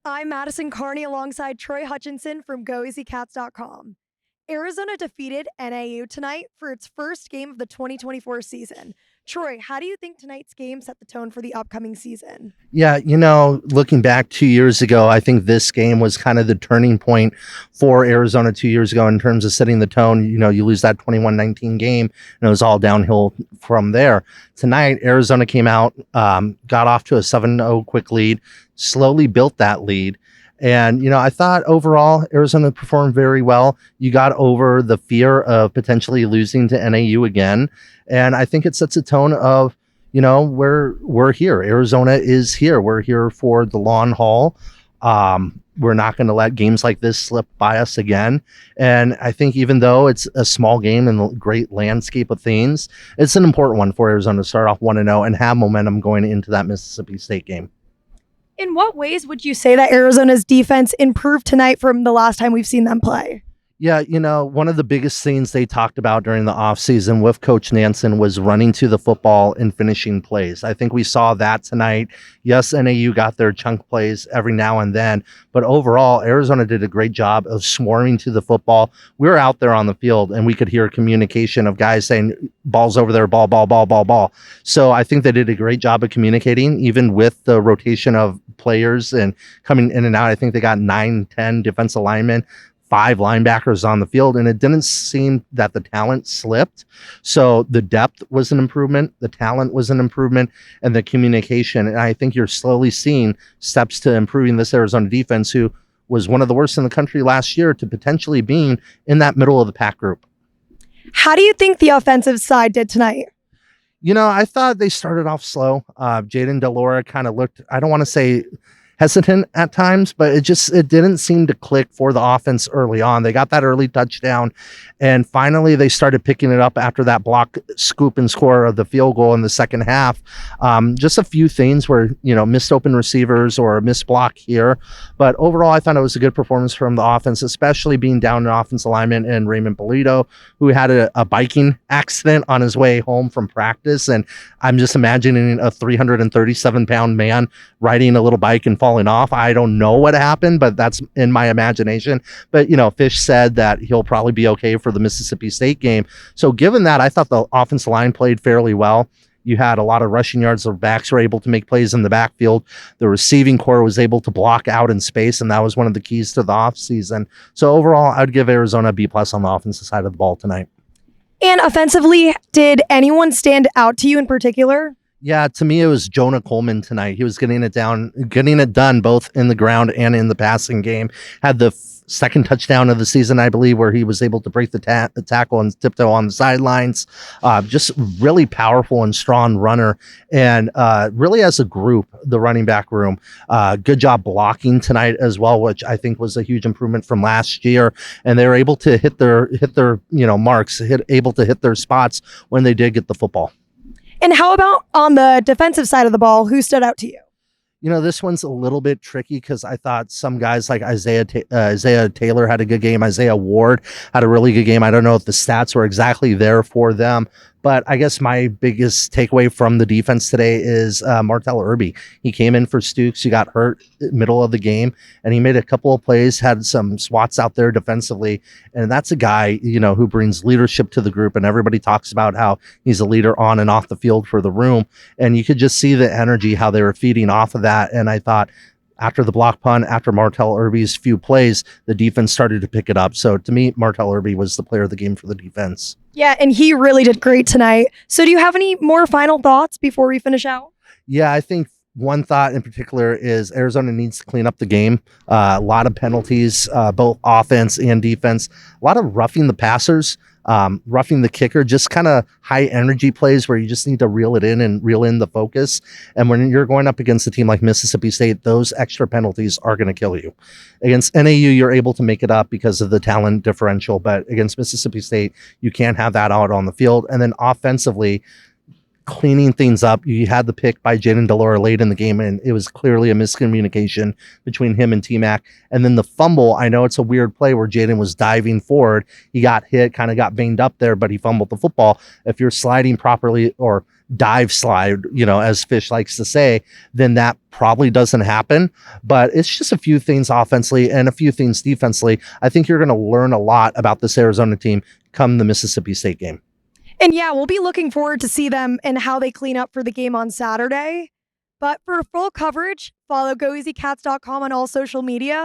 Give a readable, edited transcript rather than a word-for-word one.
I'm Madison Carney alongside Troy Hutchinson from GoEasyCats.com. Arizona defeated NAU tonight for its first game of the 2024 season. Troy, how do you think tonight's game set the tone for the upcoming season? Yeah, looking back 2 years ago, I think this game was kind of the turning point for Arizona 2 years ago in terms of setting the tone. You lose that 21-19 game, and it was all downhill from there. Tonight, Arizona came out, got off to a 7-0 quick lead, slowly built that lead. And, I thought overall Arizona performed very well. You got over the fear of potentially losing to NAU again. And I think it sets a tone of, we're here. Arizona is here. We're here for the long haul. We're not going to let games like this slip by us again. And I think even though it's a small game in the great landscape of things, it's an important one for Arizona to start off 1-0 and have momentum going into that Mississippi State game. In what ways would you say that Arizona's defense improved tonight from the last time we've seen them play? Yeah, one of the biggest things they talked about during the offseason with Coach Nansen was running to the football and finishing plays. I think we saw that tonight. Yes, NAU got their chunk plays every now and then, but overall, Arizona did a great job of swarming to the football. We were out there on the field, and we could hear communication of guys saying, ball's over there, ball, ball, ball, ball, ball. So I think they did a great job of communicating, even with the rotation of players and coming in and out. I think they got 9-10 defensive linemen, 5 linebackers on the field, and it didn't seem that the talent slipped. So the depth was an improvement, the talent was an improvement, and the communication. And I think you're slowly seeing steps to improving this Arizona defense, who was one of the worst in the country last year, to potentially being in that middle of the pack group. How do you think the offensive side did tonight? I thought they started off slow. Jaden Delora kind of looked, I don't want to say hesitant at times, but it didn't seem to click for the offense early on. They got that early touchdown, and finally they started picking it up after that block, scoop and score of the field goal in the second half. Just a few things where, missed open receivers or a missed block here. But overall, I thought it was a good performance from the offense, especially being down an offensive lineman and Raymond Polito, who had a biking accident on his way home from practice. And I'm just imagining a 337-pound man riding a little bike and falling off. I don't know what happened, but that's in my imagination. But, Fish said that he'll probably be okay for the Mississippi State game. So given that, I thought the offensive line played fairly well. You had a lot of rushing yards. The backs were able to make plays in the backfield. The receiving core was able to block out in space, and that was one of the keys to the offseason. So overall, I'd give Arizona a B+ on the offensive side of the ball tonight. And offensively, did anyone stand out to you in particular? Yeah, to me, it was Jonah Coleman tonight. He was getting it done both in the ground and in the passing game. Had the second touchdown of the season, I believe, where he was able to break the tackle and tiptoe on the sidelines. Just really powerful and strong runner. And really as a group, the running back room, good job blocking tonight as well, which I think was a huge improvement from last year. And they were able to hit their marks, able to hit their spots when they did get the football. And how about on the defensive side of the ball? Who stood out to you? This one's a little bit tricky because I thought some guys like Isaiah Taylor had a good game. Isaiah Ward had a really good game. I don't know if the stats were exactly there for them, but I guess my biggest takeaway from the defense today is Martell Irby. He came in for Stooks. He got hurt middle of the game, and he made a couple of plays, had some swats out there defensively. And that's a guy, who brings leadership to the group, and everybody talks about how he's a leader on and off the field for the room. And you could just see the energy, how they were feeding off of that. And I thought, after the block punt, after Martell Irby's few plays, the defense started to pick it up. So to me, Martell Irby was the player of the game for the defense. Yeah, and he really did great tonight. So do you have any more final thoughts before we finish out? Yeah, I think one thought in particular is Arizona needs to clean up the game. A lot of penalties, both offense and defense. A lot of roughing the passers. Roughing the kicker, just kind of high energy plays where you just need to reel it in and reel in the focus. And when you're going up against a team like Mississippi State, those extra penalties are going to kill you. Against NAU, you're able to make it up because of the talent differential, but against Mississippi State, you can't have that out on the field. And then offensively, cleaning things up. You had the pick by Jaden Delora late in the game, and it was clearly a miscommunication between him and T-Mac. And then the fumble, I know it's a weird play where Jaden was diving forward. He got hit, kind of got banged up there, but he fumbled the football. If you're sliding properly or dive slide, as Fish likes to say, then that probably doesn't happen. But it's just a few things offensively and a few things defensively. I think you're going to learn a lot about this Arizona team come the Mississippi State game. And yeah, we'll be looking forward to see them and how they clean up for the game on Saturday. But for full coverage, follow goeasycats.com on all social media.